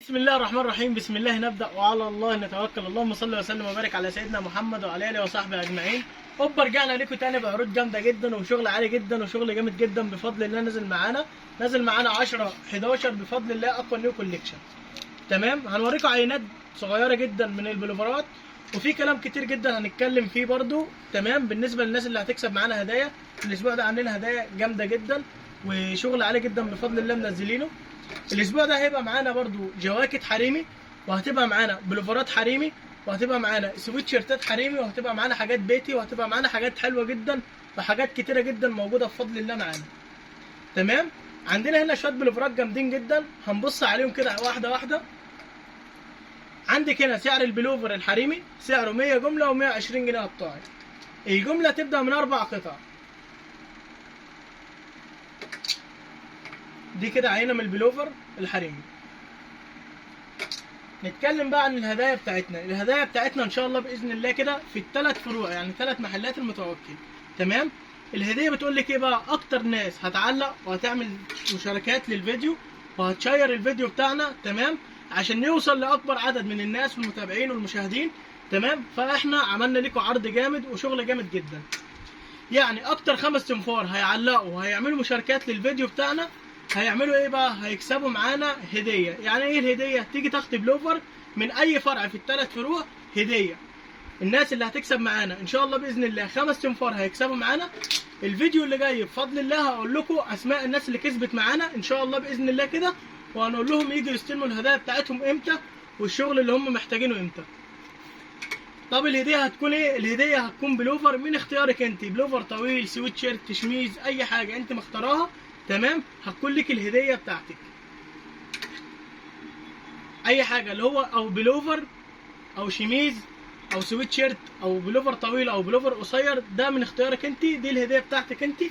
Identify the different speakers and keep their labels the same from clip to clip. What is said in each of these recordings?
Speaker 1: بسم الله الرحمن الرحيم. بسم الله نبدأ وعلى الله نتوكل. اللهم صل وسلم وبارك على سيدنا محمد وعلى اله وصحبه اجمعين. هوبا رجعنا لكم تاني بعروض جامده جدا وشغل عالي جدا وشغل جامد جدا بفضل الله. نازل معانا 10 11 بفضل الله اقوى نيو كوليكشن. تمام، هنوريكم عينات صغيره جدا من البلوفرات وفي كلام كتير جدا هنتكلم فيه برضو. تمام، بالنسبه للناس اللي هتكسب معانا هدايا الاسبوع ده عاملين هدايا جامده جدا وشغل عالي جدا بفضل الله منزلينه. الاسبوع ده هيبقى معانا برضو جواكت حريمي، وهتبقى معانا بلوفرات حريمي، وهتبقى معانا سويتشيرتات حريمي، وهتبقى معانا حاجات بيتي، وهتبقى معانا حاجات حلوه جدا وحاجات كتيره جدا موجوده بفضل الله معانا. تمام، عندنا هنا شويه بلوفرات جامدين جدا هنبص عليهم كده واحده واحده. عندك هنا سعر البلوفر الحريمي سعره 100 جمله و120 جنيه قطاعي. الجمله تبدا من 4 قطع. دي كده عينه من البلوفر الحريمي. نتكلم بقى عن الهدايا بتاعتنا. الهدايا بتاعتنا ان شاء الله باذن الله كده في الثلاث فروع، يعني 3 محلات المتوكل. تمام، الهديه بتقول لك ايه بقى؟ اكتر ناس هتعلق وهتعمل مشاركات للفيديو وهتشير الفيديو بتاعنا، تمام، عشان يوصل لاكبر عدد من الناس والمتابعين والمشاهدين. تمام، فاحنا عملنا لكم عرض جامد وشغل جامد جدا. يعني اكتر 5 تنفار هيعلقوا وهيعملوا مشاركات للفيديو بتاعنا هيعملوا ايه بقى؟ هيكسبوا معانا هديه. يعني ايه الهديه؟ تيجي تاخد بلوفر من اي فرع في ال3 فروع هديه. الناس اللي هتكسب معانا ان شاء الله باذن الله 5 تنفار هيكسبوا معانا. الفيديو اللي جاي بفضل الله هقول لكم اسماء الناس اللي كسبت معانا ان شاء الله باذن الله كده، وهنقول لهم يجوا يستلموا الهدايا بتاعتهم امتى والشغل اللي هم محتاجينه امتى. طب الهديه هتكون ايه؟ الهديه هتكون بلوفر من اختيارك انت، بلوفر طويل، سويتشيرت، شميز، اي حاجه انت مختارها. تمام، هتكون لك الهديه بتاعتك اي حاجه اللي هو او بلوفر او شميز او سويتشيرت او بلوفر طويل او بلوفر قصير، ده من اختيارك انت. دي الهديه بتاعتك انت،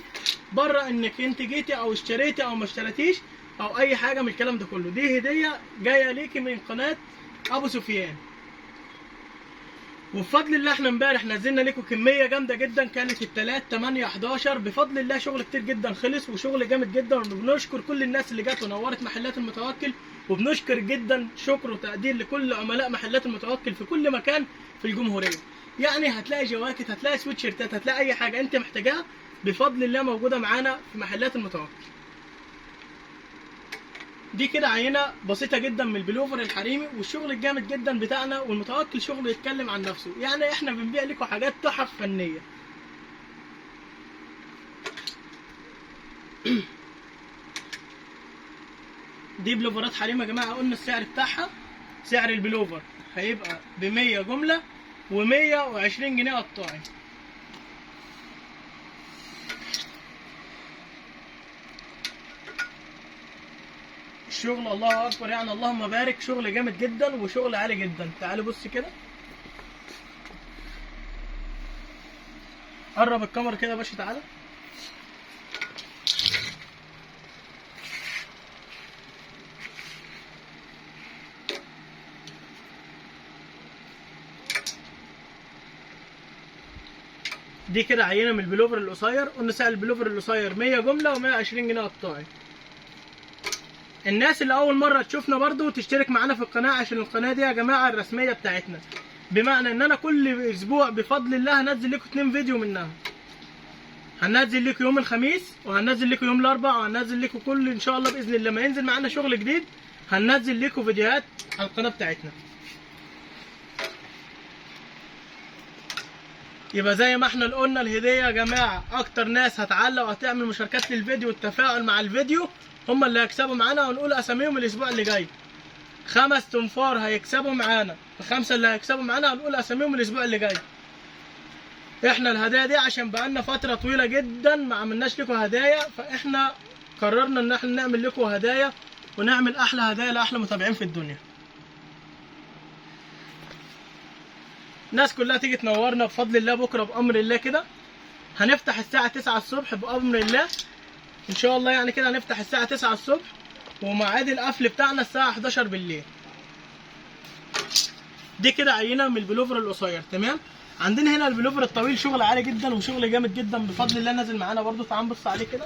Speaker 1: بره انك انت جيتي او اشتريتي او ما اشتريتيش او اي حاجه من الكلام ده كله. دي هديه جايه ليكي من قناه ابو سفيان. وبفضل الله احنا امبارح نزلنا لكم كميه جامده جدا، كانت التلات 8 11 بفضل الله. شغل كتير جدا خلص وشغل جامد جدا، وبنشكر كل الناس اللي جت ونورت محلات المتوكل، وبنشكر جدا شكر وتقدير لكل عملاء محلات المتوكل في كل مكان في الجمهوريه. يعني هتلاقي جواكت، هتلاقي سويتشيرتات، هتلاقي اي حاجه انت محتاجاها بفضل الله موجوده معانا في محلات المتوكل. دي كده عينه بسيطه جدا من البلوفر الحريمي والشغل الجامد جدا بتاعنا، والمتوكل شغله يتكلم عن نفسه. يعني احنا بنبيع لكم حاجات تحف فنيه. دي بلوفرات حريمي يا جماعه. قلنا السعر بتاعها، سعر البلوفر هيبقى ب 100 جمله و120 جنيه قطاعي. الشغل الله اكبر، يعني اللهم بارك، شغل جامد جدا وشغل عالي جدا. تعالوا بص كده، قرب الكاميرا كده يا باشا. تعالى دي كده عينه من البلوفر القصير. قلنا سعر البلوفر القصير 100 جمله و120 جنيه قطاعي. الناس اللي اول مره تشوفنا برضو تشترك معانا في القناه، عشان القناه دي يا جماعه الرسميه بتاعتنا، بمعنى ان انا كل اسبوع بفضل الله هنزل لكم 2 فيديو منها. هننزل لكم يوم الخميس وهننزل لكم يوم الاربعاء، وهننزل لكم كل ان شاء الله باذن الله ما ينزل معانا شغل جديد هننزل لكم فيديوهات على القناه بتاعتنا. يبقى زي ما احنا قلنا الهديه يا جماعه، اكتر ناس هتعلق وهتعمل مشاركات للفيديو والتفاعل مع الفيديو هم اللي هيكسبوا معانا، ونقول اساميهم الاسبوع اللي جاي. 5 تنفار هيكسبوا معانا، ال5 اللي هيكسبوا معانا هنقول اساميهم الاسبوع اللي جاي. احنا الهدايا دي عشان بقالنا فتره طويله جدا ما عملناش لكم هدايا، فاحنا قررنا ان احنا نعمل لكم هدايا ونعمل احلى هدايا لاحلى متابعين في الدنيا. الناس كلها تيجي تنورنا بفضل الله. بكره بامر الله كده هنفتح الساعه 9 الصبح بامر الله ان شاء الله. يعني كده هنفتح الساعه 9 الصبح وميعاد القفل بتاعنا الساعه 11 بالليل. دي كده عينه من البلوفر القصير. تمام، عندنا هنا البلوفر الطويل شغل عالي جدا وشغل جامد جدا بفضل الله نازل معانا برضو. تعال نبص عليه كده.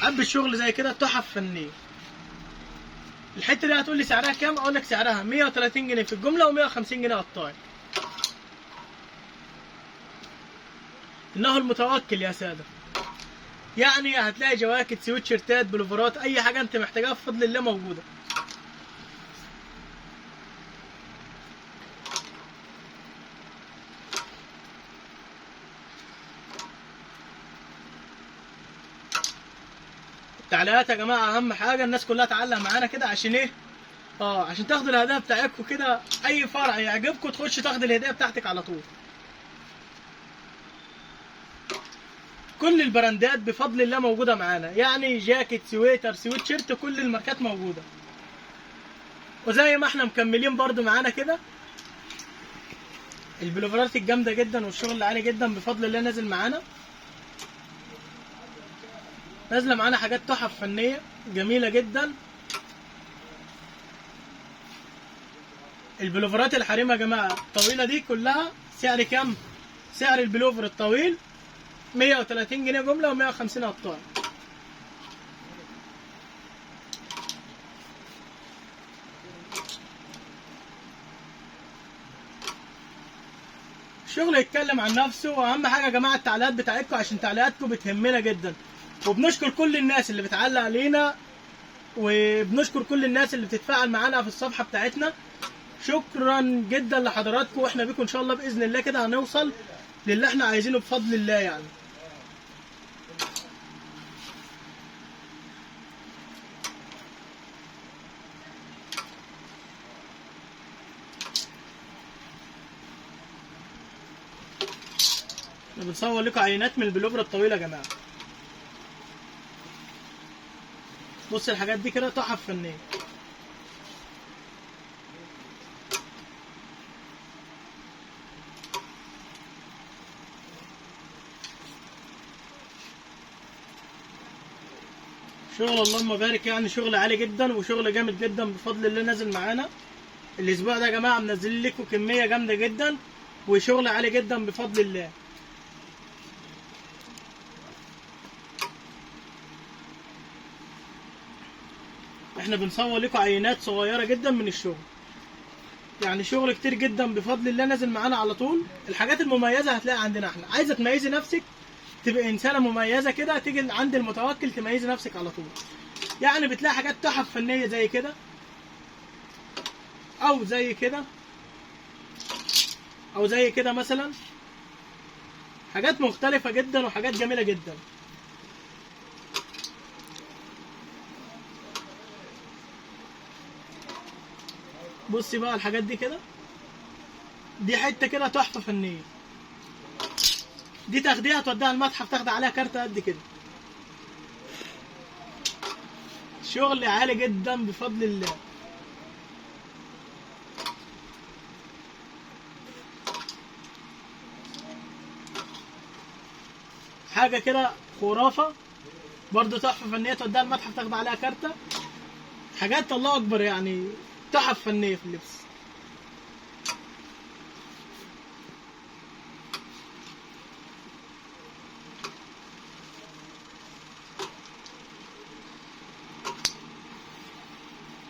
Speaker 1: حب الشغل زي كده تحف فنيه. الحته دي هتقول لي سعرها كام؟ اقول لك سعرها 130 جنيه في الجمله و150 جنيه قطاعي. انه المتوكل يا ساده. يعني هتلاقي جواكت، سويتشيرتات، بلوفرات، اي حاجه انت محتاجاها بفضل الله موجوده. التعليقات يا جماعه اهم حاجه، الناس كلها تعلق معانا كده عشان ايه؟ عشان تاخدوا الهدايا بتاعتكم كده، اي فرع يعجبكم تخش تاخد الهديه بتاعتك على طول. كل البراندات بفضل الله موجوده معانا، يعني جاكيت، سويتر، سويتشيرت، كل الماركات موجوده. وزي ما احنا مكملين برضو معانا كده البلوفرات الجامده جدا والشغل العالي جدا بفضل الله نازل معانا. نازله معانا حاجات تحف فنيه جميله جدا. البلوفرات الحريمه يا جماعه الطويله دي كلها سعر كام؟ سعر البلوفر الطويل 130 جنيه جمله و150 قطاع. الشغل يتكلم عن نفسه، واهم حاجه يا جماعه التعليقات بتاعتكم عشان تعليقاتكم بتهمنا جدا. وبنشكر كل الناس اللي بتعلق علينا، وبنشكر كل الناس اللي بتتفاعل معانا في الصفحه بتاعتنا. شكرا جدا لحضراتكم، واحنا بيكم ان شاء الله باذن الله كده هنوصل للي احنا عايزينه بفضل الله يعني. بنصور لكم عينات من البلوفر الطويله يا جماعه. بص الحاجات دي كده تحف فنيه. شغل اللهم بارك، يعني شغل عالي جدا وشغل جامد جدا بفضل الله نازل معانا. الاسبوع ده يا جماعه منزلين لكم كميه جامده جدا وشغل عالي جدا بفضل الله. احنا بنصور لكم عينات صغيره جدا من الشغل، يعني شغل كتير جدا بفضل الله نازل معانا على طول. الحاجات المميزه هتلاقي عندنا احنا. عايزه تميزي نفسك تبقى انسانه مميزه كده، تيجي عند المتوكل تميزي نفسك على طول. يعني بتلاقي حاجات تحف فنيه زي كده او زي كده او زي كده مثلا، حاجات مختلفه جدا وحاجات جميله جدا. بصي بقى الحاجات دي كده، دي حته كده تحفه فنيه. دي تاخديها توديها المتحف تاخدي عليها كارت قد كده. شغل عالي جدا بفضل الله. حاجه كده خرافه برضه، تحفه فنيه توديها المتحف تاخدي عليها كارته. حاجات الله اكبر، يعني تحف فنيه في اللبس.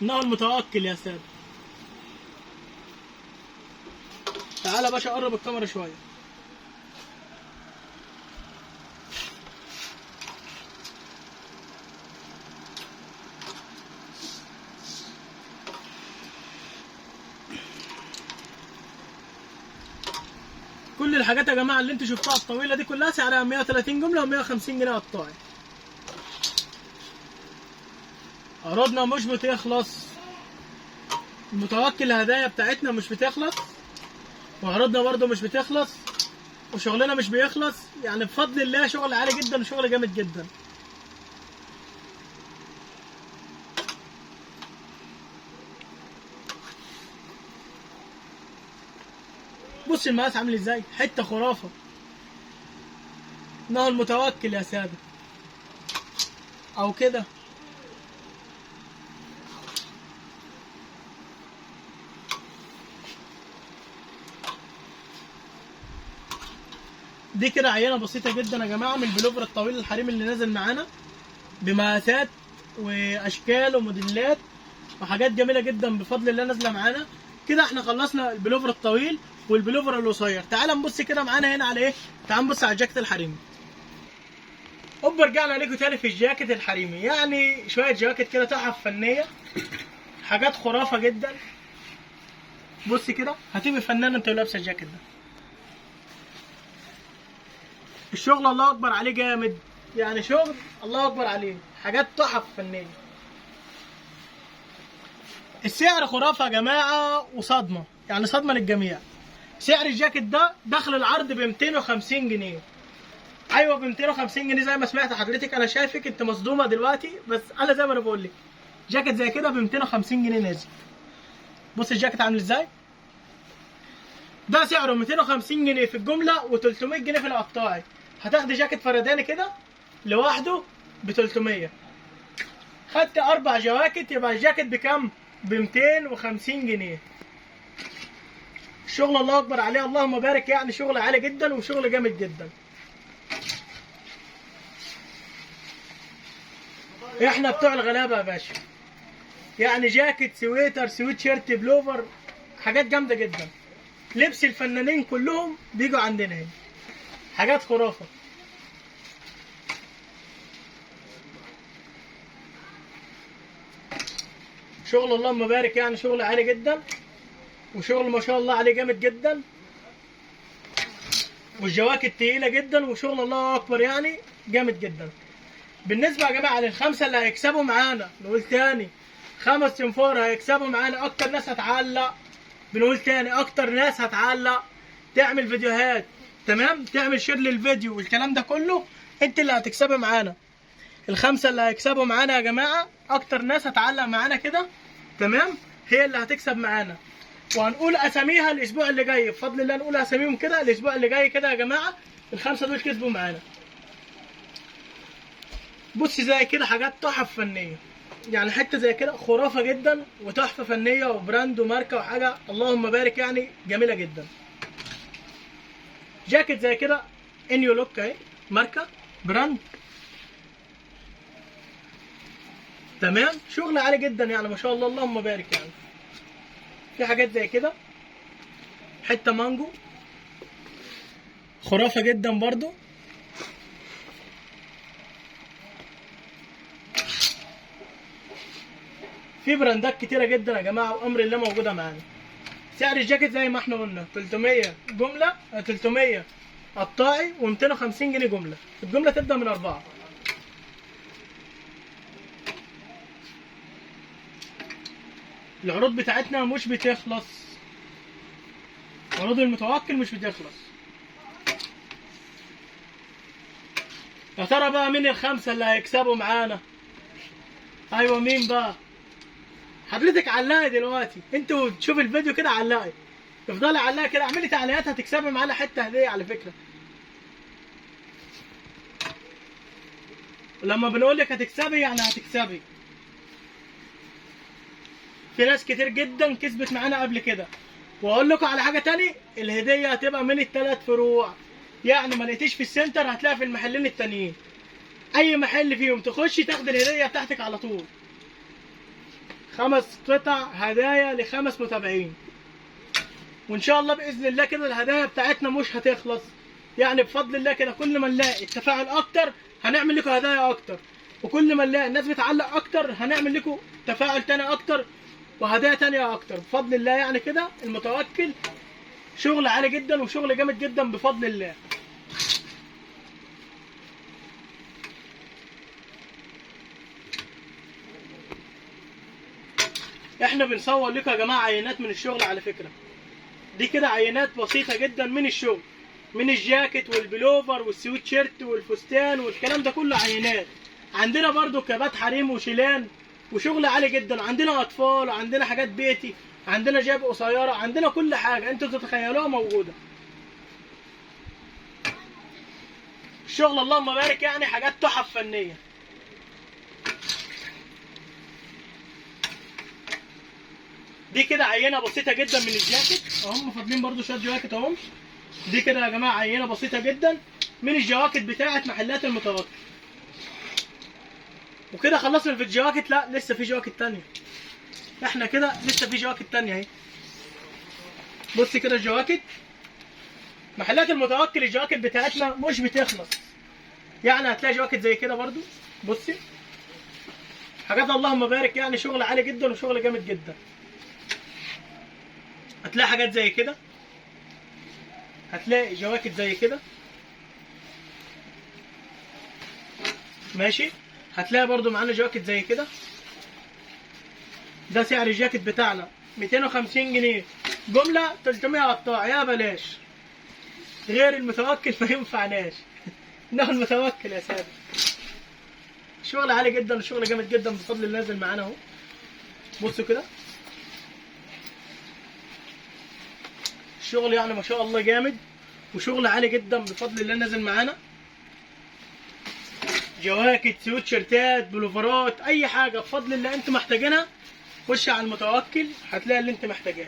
Speaker 1: انه المتوكل يا ساده. تعالى يا باشا قرب الكاميرا شويه. كل الحاجات يا جماعه اللي انتوا شفتوها الطويله دي كلها سعرها 130 جمله و150 جنيه قطاعي. عروضنا مش بتخلص، المتوكل الهدايا بتاعتنا مش بتخلص، وعروضنا برضه مش بتخلص، وشغلنا مش بيخلص. يعني بفضل الله شغل عالي جدا وشغل جامد جدا. بص المقاس عامل ازاي، حته خرافه. انه المتوكل يا ساده. او كده دي كده عينه بسيطه جدا يا جماعه من البلوفر الطويل الحريم اللي نازل معانا بمقاسات واشكال وموديلات وحاجات جميله جدا بفضل الله نازله معانا. كده احنا خلصنا البلوفر الطويل والبلوفر القصير. تعال نبص كده معانا هنا على ايه؟ تعال نبص على الجاكيت الحريمي. اوبا رجعنا لكم تاني في الجاكيت الحريمي. يعني شويه جواكت كده تحف فنيه، حاجات خرافه جدا. بص كده هتبقى فنانه انت لابسه الجاكيت ده. الشغل الله اكبر عليه جامد، يعني شغل الله اكبر عليه، حاجات تحف فنيه. السعر خرافه يا جماعه وصدمه، يعني صدمه للجميع. سعر الجاكيت ده داخل العرض ب 250 جنيه. ايوه ب 250 جنيه زي ما سمعت حضرتك. انا شايفك انت مصدومه دلوقتي، بس انا زي ما انا بقول لك جاكيت زي كده ب 250 جنيه نازل. بص الجاكيت عامل ازاي. ده سعره 250 جنيه في الجمله و300 جنيه في القطاعي. هتاخدي جاكيت فرداني كده لوحده ب 300. خدت 4 جواكت يبقى الجاكيت بكام؟ ب 250 جنيه. الشغل الله اكبر عليه، اللهم بارك. يعني شغل عالي جدا وشغل جامد جدا. احنا بتوع الغلابه يا باشا. يعني جاكيت، سويتر، سويت شيرت، بلوفر، حاجات جامده جدا. لبس الفنانين كلهم بيجوا عندنا هنا، حاجات خرافه. شغل اللهم بارك، يعني شغل عالي جدا وشغل ما شاء الله عليه جامد جدا، والجواكت تقيله جدا وشغل الله اكبر يعني جامد جدا. بالنسبه يا جماعه للخمسه اللي هيكسبوا معانا، نقول تاني 5 تنفار هيكسبوا معانا. اكتر ناس هتعلق، بنقول تاني اكتر ناس هتعلق، تعمل فيديوهات، تمام، تعمل شير للفيديو والكلام ده كله، انت اللي هتكسبي معانا. الخمسه اللي هيكسبوا معانا يا جماعه اكتر ناس هتعلق معانا كده، تمام، هي اللي هتكسب معانا. وهنقول اساميها الاسبوع اللي جاي بفضل الله. نقول اساميهم كده الاسبوع اللي جاي كده يا جماعه. الخمسه دول كسبوا معانا. بص زي كده حاجات تحف فنيه، يعني حته زي كده خرافه جدا وتحفه فنيه وبراند وماركه وحاجه اللهم بارك، يعني جميله جدا. جاكيت زي كده انيو لوك اهي، ماركه براند، تمام، شغل عالي جدا يعني ما شاء الله اللهم بارك. يعني في حاجات زي كده حته مانجو خرافه جدا برضو. في براندات كتيره جدا يا جماعه وامر الله موجوده معانا. سعر الجاكيت زي ما احنا قلنا 300 جمله، 300 قطاعي و250 جنيه جمله. الجمله تبدا من 4. العروض بتاعتنا مش بتخلص، عروض المتوكل مش بتخلص. يا ترى بقى مين الخمسه اللي هيكسبوا معانا؟ ايوه مين بقى؟ حضرتك علقي دلوقتي، انتوا تشوف الفيديو كده علقي، افضلي علقي كده، اعملي تعليقات، هتكسبي معانا حته هديه على فكره. ولما بنقول لك هتكسبي يعني هتكسبي. في ناس كتير جدا كسبت معانا قبل كده. واقول لكم على حاجه تاني، الهديه هتبقى من ال3 فروع. يعني ما لقيتيش في السنتر هتلاقي في المحلين التانيين، اي محل فيهم تخشي تاخد الهديه بتاعتك على طول. 5 قطع هدايا ل5 متابعين. وان شاء الله باذن الله كده الهدايا بتاعتنا مش هتخلص. يعني بفضل الله كده كل ما نلاقي التفاعل اكتر هنعمل لكم هدايا اكتر، وكل ما نلاقي الناس بتعلق اكتر هنعمل لكم تفاعل تاني اكتر وهدايا تانية اكتر بفضل الله. يعني كده المتوكل شغل عالي جدا وشغل جامد جدا بفضل الله. احنا بنصور لكم يا جماعه عينات من الشغل على فكره. دي كده عينات بسيطه جدا من الشغل، من الجاكيت والبلوفر والسويت شيرت والفستان والكلام ده كله عينات. عندنا برضو كبات حريم وشيلان وشغل عالي جدا. عندنا اطفال وعندنا حاجات بيتي، عندنا جيب قصيره، عندنا كل حاجه انتوا تتخيلوها موجوده. الشغل اللهم بارك يعني حاجات تحف فنيه. دي كده عينه بسيطه جدا من الجاكيت اهم، فاضلين برضو شويه جواكت اهم. دي كده يا جماعه عينه بسيطه جدا من الجواكت بتاعه محلات المتوكل. وكده خلصنا في الجواكت؟ لا لسه في جواكت تانية. احنا كده لسه في جواكت تانية اهي. بص كده الجواكت، محلات المتوكل الجواكت بتاعتنا مش بتخلص. يعني هتلاقي جواكت زي كده برضو، بصي حاجات اللهم بارك، يعني شغل عالي جدا وشغل جامد جدا. هتلاقي حاجات زي كده، هتلاقي جواكت زي كده ماشي. هتلاقي برضو معانا جواكت زي كده. ده سعر الجاكيت بتاعنا 250 جنيه جملة، 300 قطاع يا بلاش. غير المتوكل ما ينفعناش. انه المتوكل يا سادة. شغل عالي جدا وشغل جامد جدا بفضل اللي نازل معانا اهو. بصوا كده الشغل يعني ما شاء الله جامد وشغل عالي جدا بفضل اللي نازل معانا. جواكت، سويتشيرتات، بلوفرات، اي حاجه بفضل اللي انتم محتاجينها خش على المتوكل هتلاقي اللي انت محتاجاه.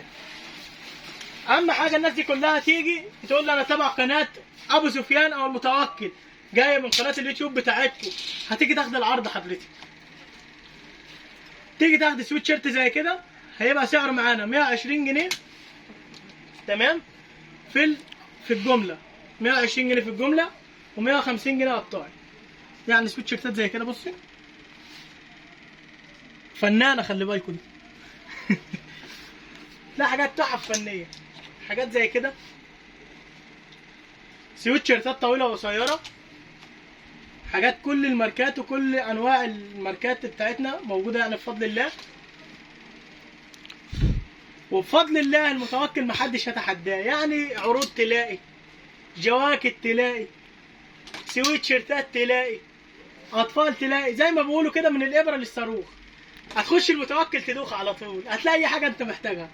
Speaker 1: اهم حاجه الناس دي كلها تيجي تقول لي انا تابع قناه ابو سفيان او المتوكل، جايه من قناه اليوتيوب بتاعتكم، هتيجي تاخد العرض حضرتك. تيجي تاخد سويتشيرت زي كده هيبقى سعره معانا 120 جنيه تمام. في الجمله 120 جنيه في الجمله و150 جنيه قطاعي. يعني سويتشيرتات زي كده بصي فنانه، خلي بالكم دي. لا حاجات تحف فنيه، حاجات زي كده سويتشيرتات طويله وقصيره، حاجات كل الماركات وكل انواع الماركات بتاعتنا موجوده يعني بفضل الله. وبفضل الله المتوكل محدش هيتحداه. يعني عروض تلاقي، جواكت تلاقي، سويتشيرتات تلاقي، اطفال تلاقي، زي ما بيقولوا كده من الابره للصاروخ. هتخش المتوكل تدوخ على طول، هتلاقي اي حاجه انت محتاجها،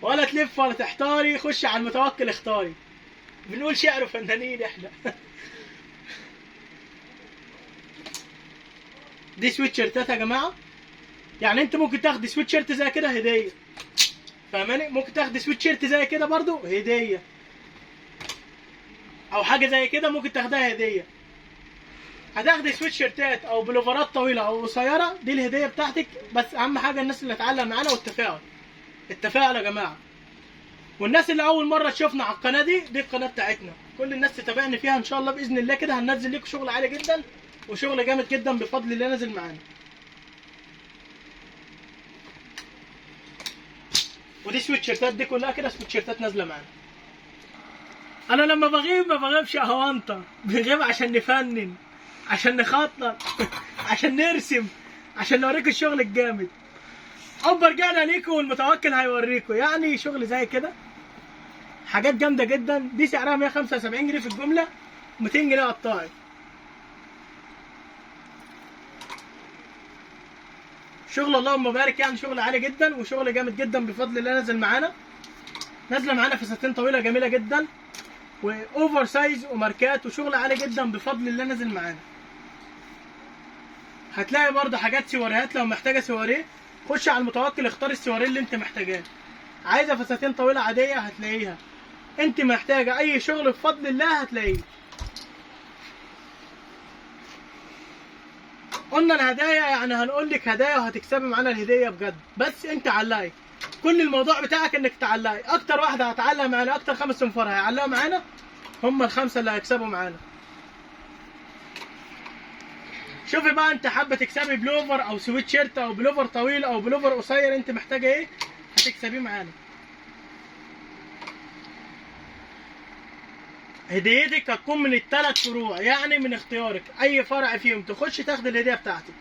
Speaker 1: ولا تلف ولا تحتاري. خش على المتوكل اختاري. بنقول شعر فنانين احنا. دي سويتشيرتات يا جماعه. يعني انت ممكن تاخدي سويتشيرت زي كده هديه، فاهماني؟ ممكن تاخدي سويتشيرت زي كده برضو هديه، او حاجه زي كده ممكن تاخدها هديه. هتاخدي سويتشيرتات او بلوفرات طويله او قصيره، دي الهديه بتاعتك. بس اهم حاجه الناس اللي تعلق معانا والتفاعل. التفاعل يا جماعه. والناس اللي اول مره تشوفنا على القناه دي القناه بتاعتنا. كل الناس تتابعني فيها ان شاء الله باذن الله. كده هننزل لكم شغل عالي جدا وشغل جامد جدا بفضل اللي نازل معانا. ودي سويتشيرتات، دي كلها كده سويتشيرتات نازله معانا. انا لما بغيب ما بغيبش اهوانطه، بنغيب عشان نفنن، عشان نخطط، عشان نرسم، عشان نوريكم الشغل الجامد. أو رجعنا ليكم والمتوكل هيوريكم. يعني شغل زي كده حاجات جامده جدا. دي سعرها 175 جنيه في الجمله، 200 جنيه قطاعي. شغل اللهم بارك، يعني شغل عالي جدا وشغل جامد جدا بفضل الله نازل معانا. نازله معانا فساتين طويله جميله جدا واوفر سايز وماركات وشغل عالي جدا بفضل الله نازل معانا. هتلاقي برضه حاجات سواريهات، لو محتاجه سواريه خش على المتوكل اختار السواريه اللي انت محتاجاه. عايزه فساتين طويله عاديه هتلاقيها. انت محتاجه اي شغل بفضل الله هتلاقيه. قلنا الهدايا، يعني هنقول لك هدايا وهتكسبي معانا الهديه بجد. بس انت علقي، كل الموضوع بتاعك انك تعلقي. اكتر واحده هتعلق معانا، اكتر 5 صنفار هيعلقوا معانا هم ال5 اللي هيكسبوا معانا. شوفي بقى انت حابه تكسبي بلوفر او سويتشيرت او بلوفر طويل او بلوفر قصير، انت محتاجه ايه هتكسبيه معانا. هديتك هتكون من ال3 فروع، يعني من اختيارك اي فرع فيهم تخش تاخد الهديه بتاعتك.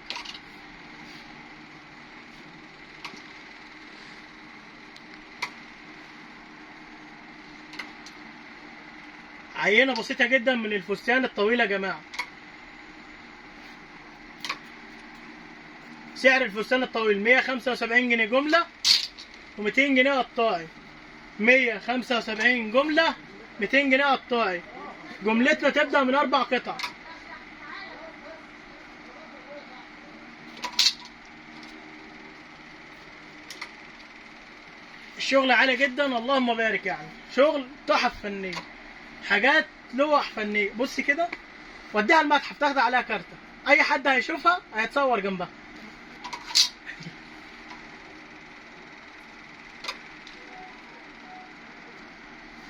Speaker 1: عينه بسيطه جدا من الفستان الطويل يا جماعه. سعر الفستان الطويل 175 جنيه جمله و200 جنيه قطاعي. 175 جمله 200 جنيه قطاعي. جملتنا تبدا من 4 قطع. الشغل عالي جدا اللهم بارك، يعني شغل تحف فنيه، حاجات لوح فنيه. بص كده وديها المتحف تاخد عليها كارته، اي حد هيشوفها هيتصور جنبها.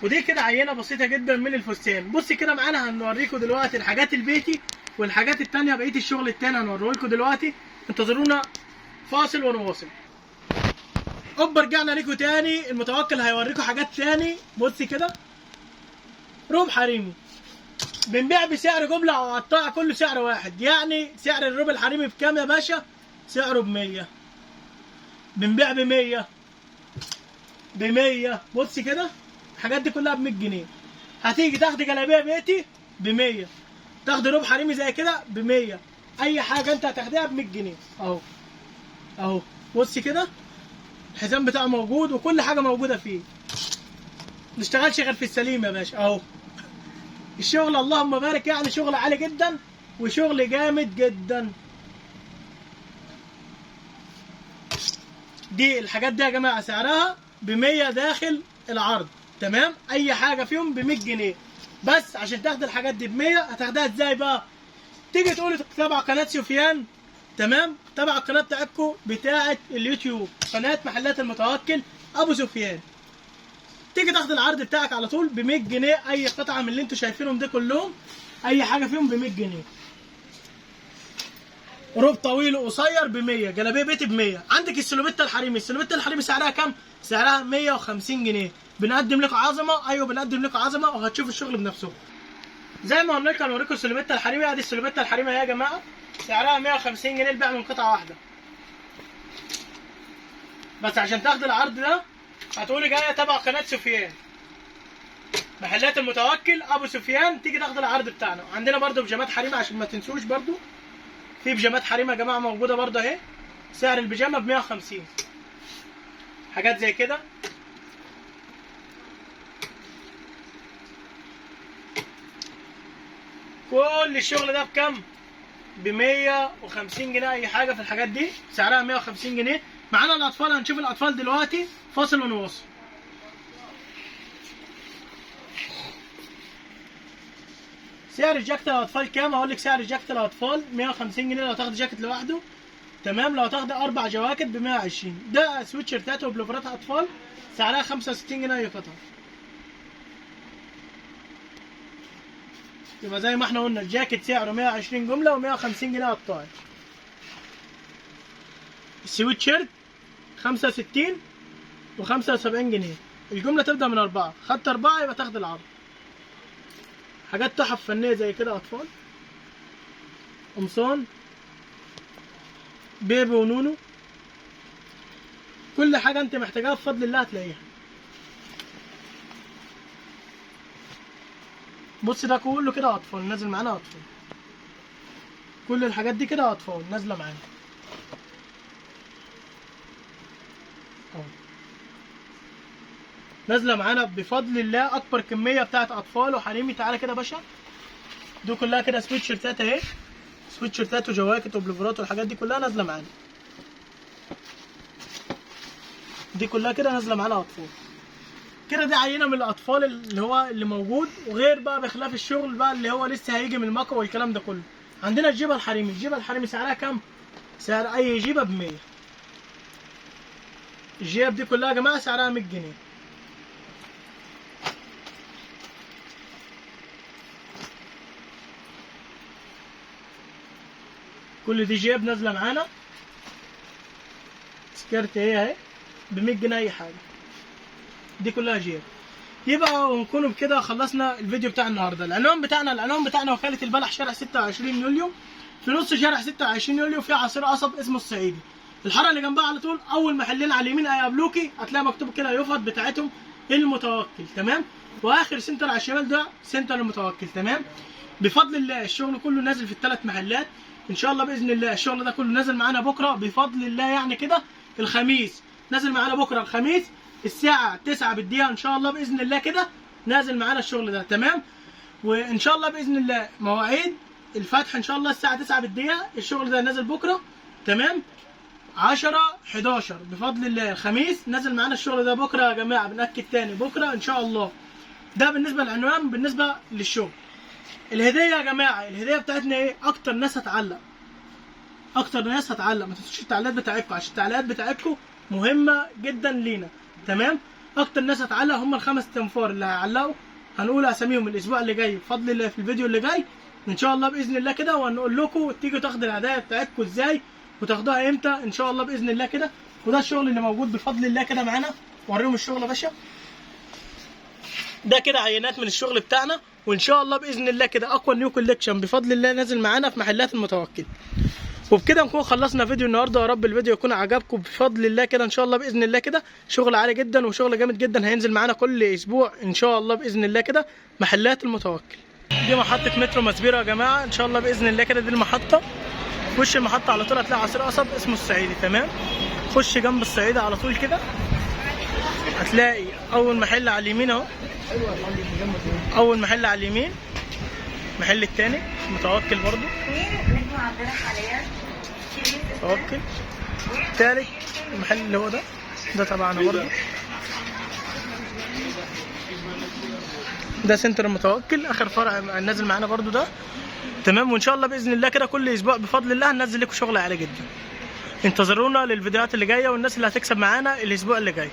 Speaker 1: ودي كده عينه بسيطه جدا من الفستان. بصي كده معانا هنوريكم دلوقتي الحاجات البيتي والحاجات التانيه، بقيه الشغل التاني هنوريه لكم دلوقتي. انتظرونا فاصل ونواصل. اوبا رجعنا لكم تاني. المتوكل هيوريكم حاجات تاني. بصي كده روب حريمي بنبيع بسعر جمله او قطاع كله سعر واحد. يعني سعر الروب الحريمي بكام يا باشا؟ سعره ب100. بنبيع ب100. بصي كده الحاجات دي كلها ب100 جنيه. هتيجي تاخدي جلابيه بيتي ب100، تاخدي روب حريمي زي كده ب100. اي حاجه انت هتاخديها ب100 جنيه. اهو بصي كده الحزام بتاعه موجود وكل حاجه موجوده فيه. نشتغلش غير في السليم يا باشا. اهو الشغل اللهم بارك، يعني شغل عالي جدا وشغل جامد جدا. دي الحاجات دي يا جماعه سعرها ب100 داخل العرض. تمام. اي حاجه فيهم ب100 جنيه. بس عشان تاخد الحاجات دي ب100 هتاخدها ازاي بقى؟ تيجي تقولي تبع قناه سفيان. تمام. تبع القناه بتاعتكم بتاعه اليوتيوب، قناه محلات المتوكل ابو سفيان. تيجي تاخد العرض بتاعك على طول ب100 جنيه. اي قطعه من اللي انتوا شايفينهم دي كلهم، اي حاجه فيهم ب100 جنيه. روب طويل وقصير ب100، جلابيه بيتي ب100. عندك السلوبيتا الحريمي. السلوبيتا الحريمي سعرها كام؟ سعرها 150 جنيه. بنقدم لكم عظمه. ايوه بنقدم لكم عظمه وهتشوفوا الشغل بنفسكم. زي ما قلنا لكم هنوريكم السلوبيتا الحريمي. ادي السلوبيتا الحريمي يا جماعه سعرها 150 جنيه البيع من قطعه واحده. بس عشان تاخد العرض ده هتقولي جايه تبع قناه سفيان محلات المتوكل ابو سفيان، تيجي تاخد العرض بتاعنا. عندنا برده بيجامات حريمه عشان ما تنسوش، برده في بيجامات حريمه يا جماعه موجوده برده اهي. سعر البيجامه ب150. حاجات زي كده كل الشغل ده بكام؟ ب150 جنيه. اي حاجه في الحاجات دي سعرها 150 جنيه. معانا الاطفال، هنشوف الاطفال دلوقتي. فاصل ونواصل. سعر الجاكيت الاطفال كام؟ هقول لك سعر الجاكيت الاطفال 150 جنيه لو تاخد جاكيت لوحده. تمام. لو تاخد 4 جواكت ب120. ده سويتشيرتات وبلوفرات اطفال سعرها 65 جنيه اي قطعه. يبقى زي ما احنا قلنا الجاكيت سعره 120 جمله و150 جنيه قطاعي. السويتشيرت 65 و75 جنيه. الجمله تبدا من 4. خدت 4 يبقى تاخد العرض. حاجات تحف فنيه زي كده اطفال، قمصان بيبي ونونو. كل حاجه انت محتاجاها بفضل الله هتلاقيها. بص ده كله كده اطفال نازل معانا. اطفال كل الحاجات دي كده اطفال نازله معانا اهو. نازله معانا بفضل الله اكبر كميه بتاعت اطفال وحريمي. تعالى كده يا باشا. دي كلها كده سويتشيرتات اهي. سويتشيرتات وجواكت وبلوفرات والحاجات دي كلها نازله معانا. دي كلها كده نازله معانا اطفال كده. دي عينه من الاطفال اللي موجود. وغير بقى بخلاف الشغل بقى اللي هو لسه هيجي من المكوى والكلام ده كله. عندنا الجيبه الحريمي. الجيبه الحريمي سعرها كام؟ سعر اي جيبه ب100. الجيب دي كلها يا جماعه سعرها 100 جنيه. كل دي جيب نازله معانا. سكرت اهي ب100 جنيه اي حاجه. دي كلها جيب. يبقى ونكون بكده خلصنا الفيديو بتاع النهارده. العنوان بتاعنا وكاله البلح، شارع 26 يوليو، في نص شارع 26 يوليو في عصير قصب اسمه الصعيدي. الحاره اللي جنبها على طول اول محلين على اليمين هيقابلوكي، هتلاقي مكتوب كده يفط بتاعتهم المتوكل. تمام. واخر سنتر على الشمال ده سنتر المتوكل. تمام. بفضل الله الشغل كله نازل في ال3 محلات. ان شاء الله باذن الله الشغل ده كله نازل معانا بكره بفضل الله. يعني كده الخميس نازل معانا بكره الخميس الساعه 9 بالدقيقه ان شاء الله باذن الله كده نازل معانا الشغل ده. تمام. وان شاء الله باذن الله مواعيد الفتح ان شاء الله الساعه 9 بالدقيقه. الشغل ده نازل بكره. تمام. 10 11 بفضل الله الخميس نازل معانا الشغل ده بكره يا جماعه. بنأكد تاني بكره ان شاء الله. ده بالنسبه للعنوان. بالنسبه للشغل الهديه يا جماعه، الهديه بتاعتنا ايه؟ اكتر ناس هتعلق. ما تنسوش التعليقات بتاعتكم عشان التعليقات بتاعتكم مهمه جدا لينا. تمام. اكتر ناس هتعلق هم الخمس تنفار اللي هيعلقوا، هنقول اساميهم الاسبوع اللي جاي بفضل الله في الفيديو اللي جاي ان شاء الله باذن الله كده، وهنقول لكم تيجوا تاخدوا الهدايا بتاعتكم ازاي وتاخدوها امتى ان شاء الله باذن الله كده. وده الشغل اللي موجود بفضل الله كده معانا، وريهم الشغل يا باشا. ده كده عينات من الشغل بتاعنا، وان شاء الله باذن الله كده اقوى نيو كوليكشن بفضل الله نازل معانا في محلات المتوكل. وبكده نكون خلصنا فيديو النهارده، يا رب الفيديو يكون عجبكم بفضل الله كده ان شاء الله باذن الله كده. شغل عالي جدا وشغل جامد جدا هينزل معانا كل اسبوع ان شاء الله باذن الله كده محلات المتوكل. دي محطه مترو مسبيره يا جماعه ان شاء الله باذن الله كده. دي المحطه، في وش المحطه على طول هتلاقي عصير قصب اسمه الصعيدي، تمام. خش جنب الصعيدي على طول كده هتلاقي اول محل على اليمين اهو، اول محل على اليمين. المحل التاني متوكل برضو متوكل. التالت المحل اللي هو ده تبعنا برضو، ده سنتر المتوكل اخر فرع نازل معانا برضو ده، تمام. وان شاء الله باذن الله كده كل اسبوع بفضل الله هننزل لكم شغل عالي جدا. انتظرونا للفيديوهات اللي جايه والناس اللي هتكسب معانا الاسبوع اللي جاي.